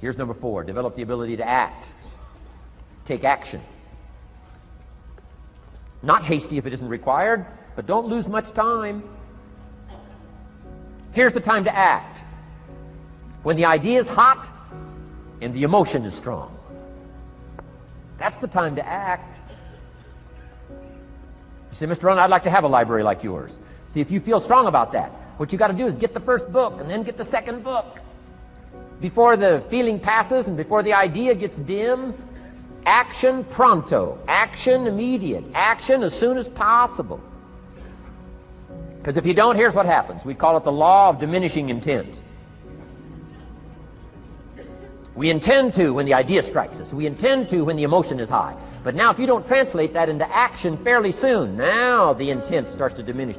Here's number 4. Develop the ability to act. Take action. Not hasty if it isn't required, but don't lose much time. Here's the time to act. When the idea is hot and the emotion is strong. That's the time to act. You say, Mr. Rohn, I'd like to have a library like yours. See, if you feel strong about that, what you got to do is get the first book and then get the second book. Before the feeling passes and before the idea gets dim, action pronto, action immediate, action as soon as possible. Because if you don't, here's what happens. We call it the law of diminishing intent. We intend to when the idea strikes us. We intend to when the emotion is high. But now if you don't translate that into action fairly soon, now the intent starts to diminish.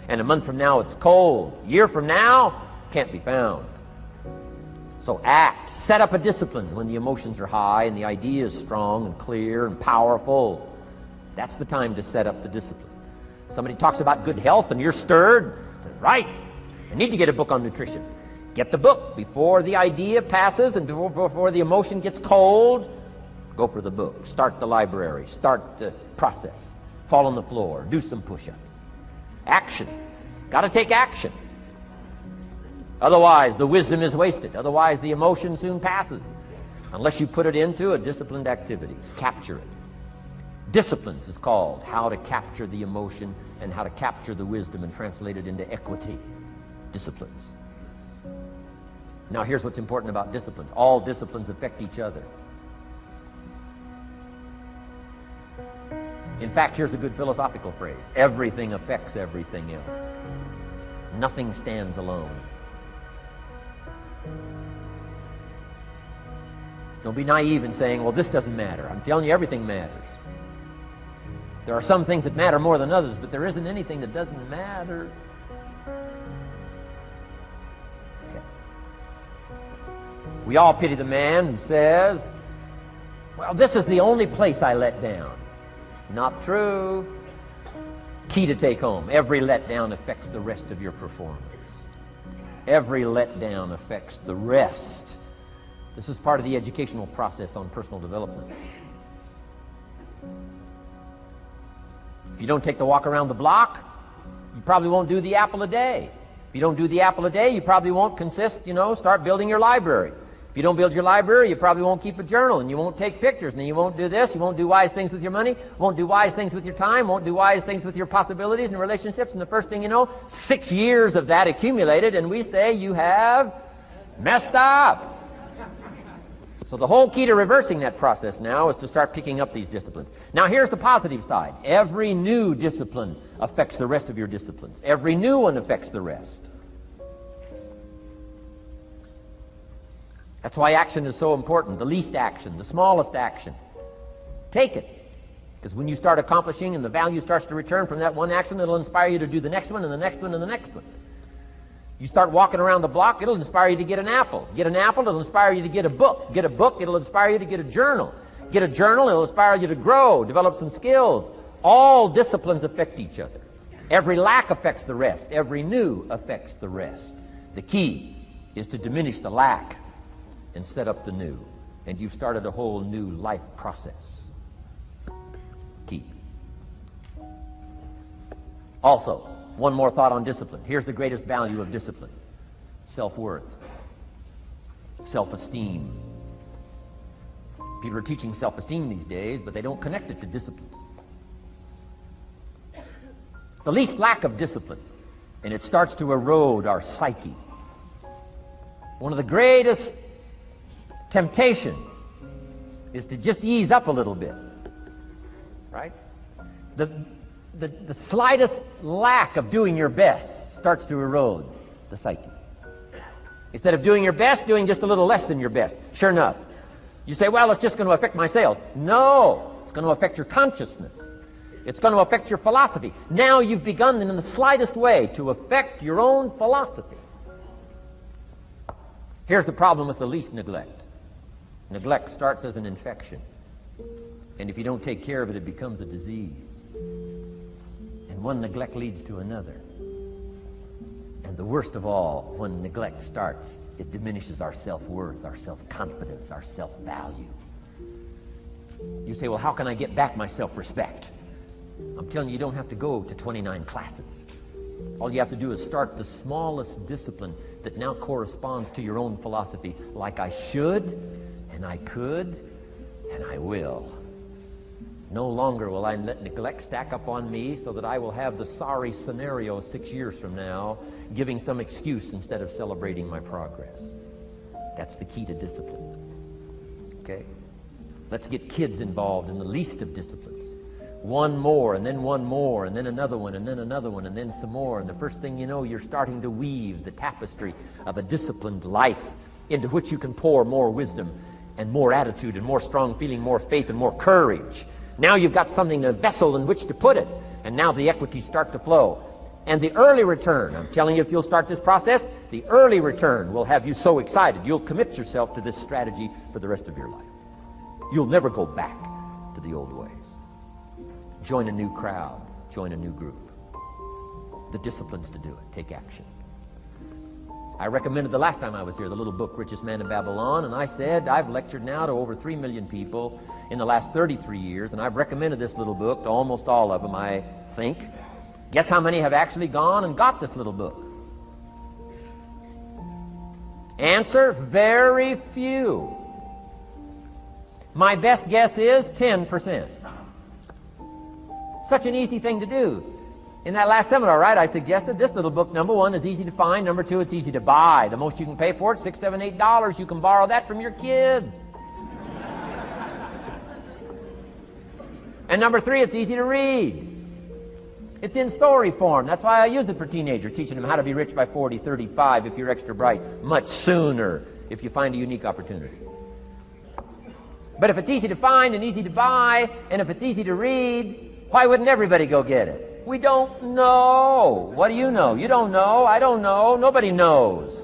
And a month from now it's cold. A year from now, can't be found. So act. Set up a discipline when the emotions are high and the idea is strong and clear and powerful. That's the time to set up the discipline. Somebody talks about good health and you're stirred. Say, right, I need to get a book on nutrition. Get the book before the idea passes and before the emotion gets cold. Go for the book. Start the library. Start the process. Fall on the floor. Do some push-ups. Action. Got to take action. Otherwise, the wisdom is wasted. Otherwise, the emotion soon passes. Unless you put it into a disciplined activity. Capture it. Disciplines is called how to capture the emotion and how to capture the wisdom and translate it into equity. Disciplines. Now, here's what's important about disciplines. All disciplines affect each other. In fact, here's a good philosophical phrase. Everything affects everything else. Nothing stands alone. Don't be naive in saying, well, this doesn't matter. I'm telling you, everything matters. There are some things that matter more than others, but there isn't anything that doesn't matter. Okay. We all pity the man who says, well, this is the only place I let down. Not true. Key to take home. Every letdown affects the rest of your performance. Every letdown affects the rest. This is part of the educational process on personal development. If you don't take the walk around the block, you probably won't do the apple a day. If you don't do the apple a day, you probably won't start building your library. If you don't build your library, you probably won't keep a journal, and you won't take pictures, and then you won't do this, you won't do wise things with your money, won't do wise things with your time, won't do wise things with your possibilities and relationships, and the first thing you know, 6 years of that accumulated, and we say you have messed up. So the whole key to reversing that process now is to start picking up these disciplines. Now here's the positive side. Every new discipline affects the rest of your disciplines. Every new one affects the rest. That's why action is so important. The least action, the smallest action. Take it. Because when you start accomplishing and the value starts to return from that one action, it'll inspire you to do the next one and the next one and the next one. You start walking around the block, it'll inspire you to get an apple. Get an apple, it'll inspire you to get a book. Get a book, it'll inspire you to get a journal. Get a journal, it'll inspire you to grow, develop some skills. All disciplines affect each other. Every lack affects the rest. Every new affects the rest. The key is to diminish the lack and set up the new. And you've started a whole new life process. Key. Also, one more thought on discipline. Here's the greatest value of discipline. Self-worth. Self-esteem. People are teaching self-esteem these days, but they don't connect it to disciplines. The least lack of discipline, and it starts to erode our psyche. One of the greatest temptations is to just ease up a little bit, right? The slightest lack of doing your best starts to erode the psyche. Instead of doing your best, doing just a little less than your best. Sure enough, you say, well, it's just going to affect my sales. No, it's going to affect your consciousness. It's going to affect your philosophy. Now you've begun in the slightest way to affect your own philosophy. Here's the problem with the least neglect. Neglect starts as an infection. And if you don't take care of it, it becomes a disease. And one neglect leads to another. And And the worst of all, when neglect starts, it diminishes our self-worth, our self-confidence, our self-value. You say, well, how can I get back my self-respect? I'm telling you, you don't have to go to 29 classes. All you have to do is start the smallest discipline that now corresponds to your own philosophy, like I should, and I could, and I will. No longer will I let neglect stack up on me so that I will have the sorry scenario 6 years from now, giving some excuse instead of celebrating my progress. That's the key to discipline. Okay? Let's get kids involved in the least of disciplines. One more, and then one more, and then another one, and then another one, and then some more. And the first thing you know, you're starting to weave the tapestry of a disciplined life into which you can pour more wisdom and more attitude and more strong feeling, more faith and more courage. Now you've got something, a vessel in which to put it. And now the equities start to flow. And the early return, I'm telling you, if you'll start this process, the early return will have you so excited. You'll commit yourself to this strategy for the rest of your life. You'll never go back to the old ways. Join a new crowd. Join a new group. The disciplines to do it. Take action. I recommended the last time I was here the little book, Richest Man in Babylon, and I said I've lectured now to over 3 million people in the last 33 years, and I've recommended this little book to almost all of them, I think. Guess how many have actually gone and got this little book? Answer, very few. My best guess is 10%. Such an easy thing to do. In that last seminar, right, I suggested this little book, number one, is easy to find. Number two, it's easy to buy. The most you can pay for it, $6, $7, $8. You can borrow that from your kids. And number three, it's easy to read. It's in story form. That's why I use it for teenagers, teaching them how to be rich by 40, 35 if you're extra bright, much sooner if you find a unique opportunity. But if it's easy to find and easy to buy, and if it's easy to read, why wouldn't everybody go get it? We don't know. What do you know? You don't know. I don't know. Nobody knows.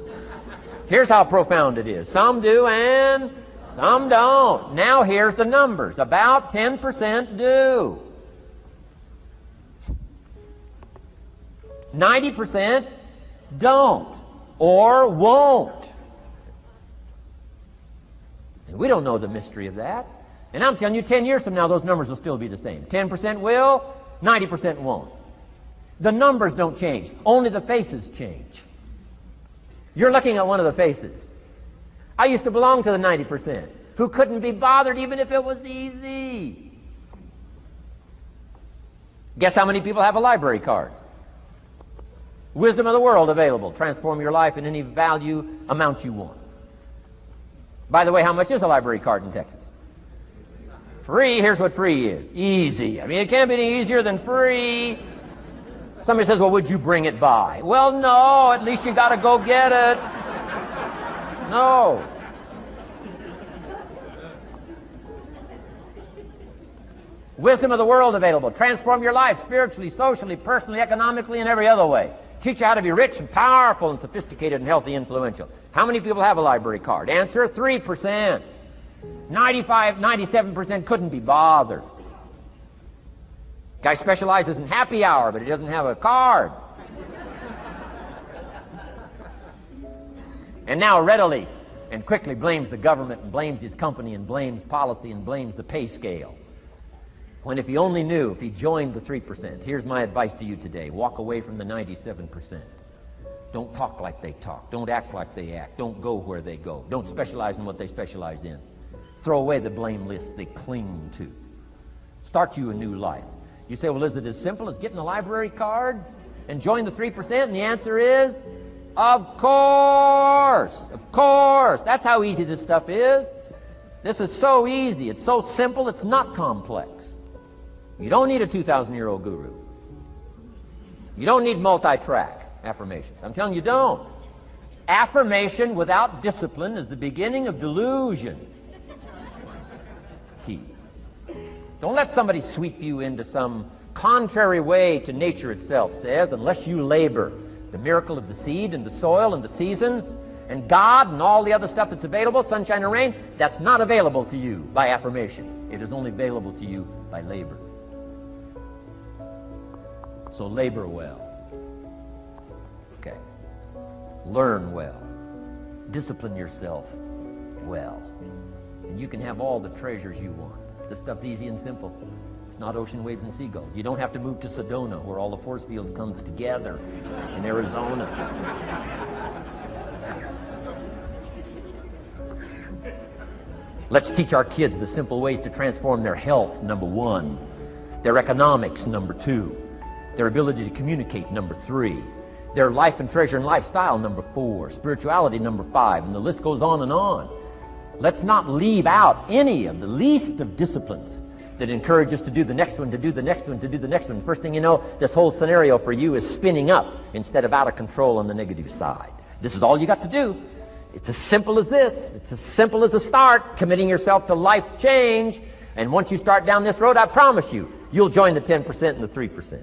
Here's how profound it is. Some do and some don't. Now here's the numbers. About 10% do. 90% don't or won't. And we don't know the mystery of that. And I'm telling you, 10 years from now, those numbers will still be the same. 10% will, 90% won't. The numbers don't change. Only the faces change. You're looking at one of the faces. I used to belong to the 90% who couldn't be bothered even if it was easy. Guess how many people have a library card? Wisdom of the world available. Transform your life in any value amount you want. By the way, how much is a library card in Texas? Free. Here's what free is. Easy. I mean, it can't be any easier than free. Somebody says, well, would you bring it by? Well, no. At least you got to go get it. No. Wisdom of the world available. Transform your life spiritually, socially, personally, economically, and every other way. Teach you how to be rich and powerful and sophisticated and healthy, influential. How many people have a library card? Answer, 3%. 95, 97% couldn't be bothered. Guy specializes in happy hour, but he doesn't have a card. And now readily and quickly blames the government and blames his company and blames policy and blames the pay scale. When if he only knew, if he joined the 3%, here's my advice to you today. Walk away from the 97%. Don't talk like they talk. Don't act like they act. Don't go where they go. Don't specialize in what they specialize in. Throw away the blame list they cling to. Start you a new life. You say, well, is it as simple as getting a library card and join the 3%? And the answer is, of course. Of course. That's how easy this stuff is. This is so easy. It's so simple. It's not complex. You don't need a 2,000-year-old guru. You don't need multi-track affirmations. I'm telling you, don't. Affirmation without discipline is the beginning of delusion. Key. Don't let somebody sweep you into some contrary way to nature itself says, unless you labor. The miracle of the seed and the soil and the seasons and God and all the other stuff that's available, sunshine and rain, that's not available to you by affirmation. It is only available to you by labor. So labor well. Okay. Learn well. Discipline yourself well. And you can have all the treasures you want. This stuff's easy and simple. It's not ocean waves and seagulls. You don't have to move to Sedona, where all the force fields come together in Arizona. Let's teach our kids the simple ways to transform their health, number 1. Their economics, number 2. Their ability to communicate, number 3. Their life and treasure and lifestyle, number 4. Spirituality, number 5. And the list goes on and on. Let's not leave out any of the least of disciplines that encourage us to do the next one, to do the next one, to do the next one. First thing you know, this whole scenario for you is spinning up instead of out of control on the negative side. This is all you got to do. It's as simple as this. It's as simple as a start, committing yourself to life change. And once you start down this road, I promise you, you'll join the 10% and the 3%.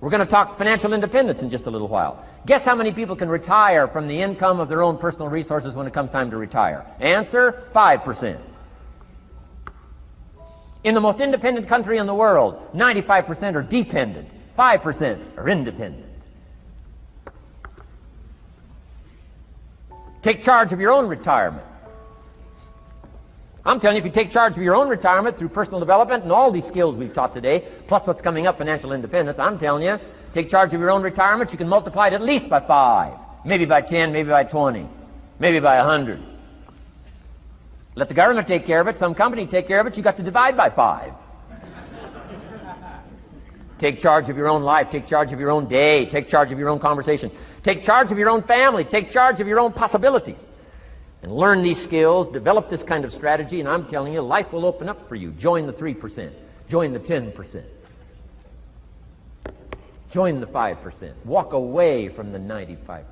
We're going to talk financial independence in just a little while. Guess how many people can retire from the income of their own personal resources when it comes time to retire? Answer, 5%. In the most independent country in the world, 95% are dependent, 5% are independent. Take charge of your own retirement. I'm telling you, if you take charge of your own retirement through personal development and all these skills we've taught today, plus what's coming up, financial independence, I'm telling you, take charge of your own retirement, you can multiply it at least by 5, maybe by 10, maybe by 20, maybe by 100. Let the government take care of it, some company take care of it, you got to divide by 5. Take charge of your own life, take charge of your own day, take charge of your own conversation, take charge of your own family, take charge of your own possibilities. And learn these skills, develop this kind of strategy, and I'm telling you, life will open up for you. Join the 3%, join the 10%, join the 5%, walk away from the 95%.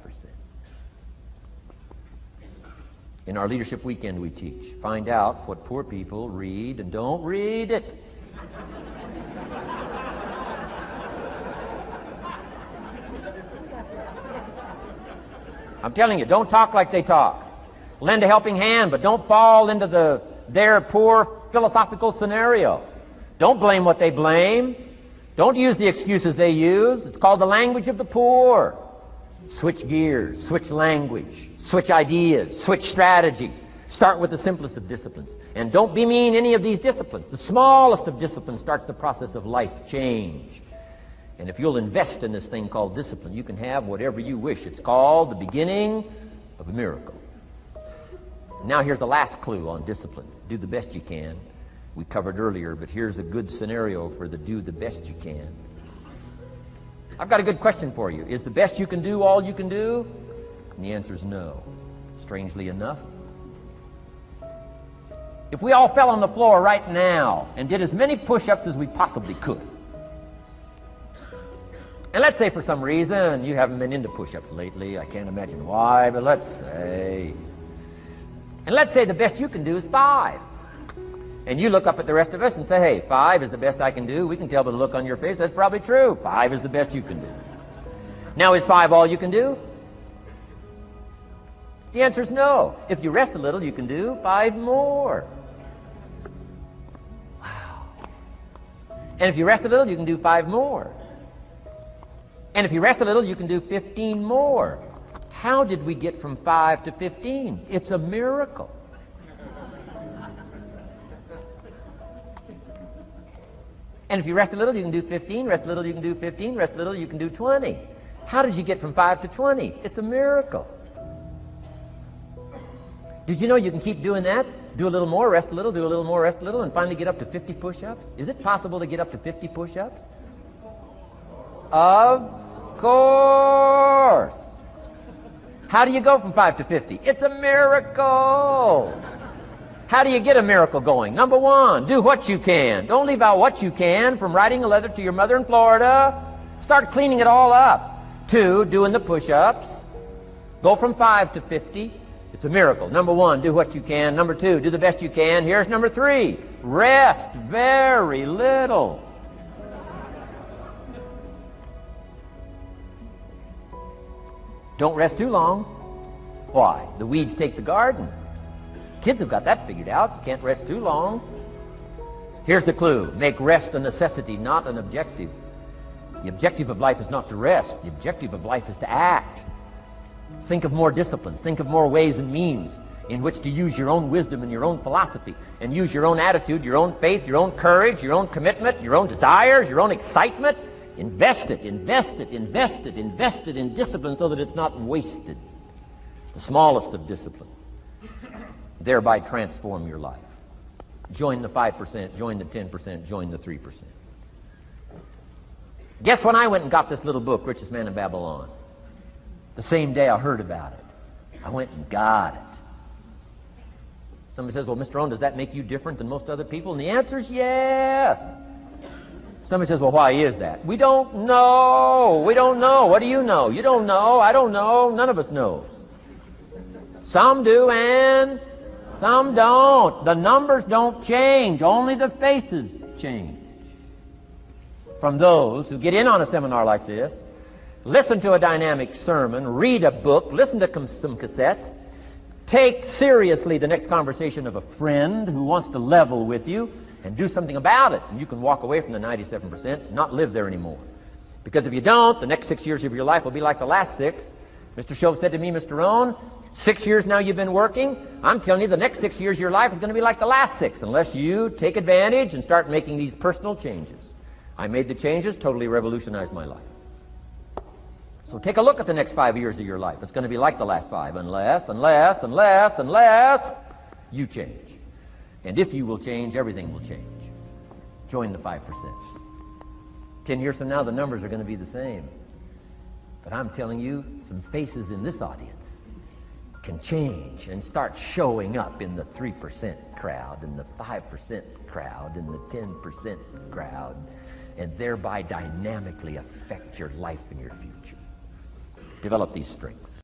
In our Leadership Weekend we teach, find out what poor people read and don't read it. I'm telling you, don't talk like they talk. Lend a helping hand, but don't fall into their poor philosophical scenario. Don't blame what they blame. Don't use the excuses they use. It's called the language of the poor. Switch gears, switch language, switch ideas, switch strategy. Start with the simplest of disciplines. And don't be mean any of these disciplines. The smallest of disciplines starts the process of life change. And if you'll invest in this thing called discipline, you can have whatever you wish. It's called the beginning of a miracle. Now here's the last clue on discipline. Do the best you can. We covered earlier, but here's a good scenario for the do the best you can. I've got a good question for you. Is the best you can do all you can do? And the answer is no. Strangely enough. If we all fell on the floor right now and did as many push-ups as we possibly could, and let's say for some reason you haven't been into push-ups lately, I can't imagine why, but let's say the best you can do is 5. And you look up at the rest of us and say, hey, 5 is the best I can do. We can tell by the look on your face that's probably true. 5 is the best you can do. Now, is 5 all you can do? The answer is no. If you rest a little, you can do 5 more. Wow. And if you rest a little, you can do 5 more. And if you rest a little, you can do 15 more. How did we get from 5 to 15? It's a miracle. And if you rest a little, you can do 15, rest a little, you can do 15, rest a little, you can do 20. How did you get from 5 to 20? It's a miracle. Did you know you can keep doing that? Do a little more, rest a little, do a little more, rest a little, and finally get up to 50 push-ups? Is it possible to get up to 50 push-ups? Of course. How do you go from 5 to 50? It's a miracle. How do you get a miracle going? Number 1, do what you can. Don't leave out what you can, from writing a letter to your mother in Florida. Start cleaning it all up. 2, doing the push-ups. Go from 5 to 50. It's a miracle. Number 1, do what you can. Number 2, do the best you can. Here's number 3, rest very little. Don't rest too long. Why? The weeds take the garden. Kids have got that figured out. You can't rest too long. Here's the clue. Make rest a necessity, not an objective. The objective of life is not to rest. The objective of life is to act. Think of more disciplines. Think of more ways and means in which to use your own wisdom and your own philosophy, and use your own attitude, your own faith, your own courage, your own commitment, your own desires, your own excitement. Invest it, invest it, invest it, invest it in discipline so that it's not wasted. The smallest of discipline. Thereby transform your life. Join the 5%, join the 10%, join the 3%. Guess when I went and got this little book, Richest Man in Babylon? The same day I heard about it. I went and got it. Somebody says, well, Mr. Rohn, does that make you different than most other people? And the answer is yes. Somebody says, well, why is that? We don't know. We don't know. What do you know? You don't know. I don't know. None of us knows. Some do and some don't. The numbers don't change. Only the faces change. From those who get in on a seminar like this, listen to a dynamic sermon, read a book, listen to some cassettes, take seriously the next conversation of a friend who wants to level with you, and do something about it. And you can walk away from the 97% and not live there anymore. Because if you don't, the next 6 years of your life will be like the last 6. Mr. Shove said to me, Mr. Rohn, 6 years now you've been working. I'm telling you, the next 6 years of your life is going to be like the last 6 unless you take advantage and start making these personal changes. I made the changes, totally revolutionized my life. So take a look at the next 5 years of your life. It's going to be like the last 5 unless you change. And if you will change, everything will change. Join the 5%. 10 years from now, the numbers are going to be the same. But I'm telling you, some faces in this audience can change and start showing up in the 3% crowd, and the 5% crowd, and the 10% crowd, and thereby dynamically affect your life and your future. Develop these strengths.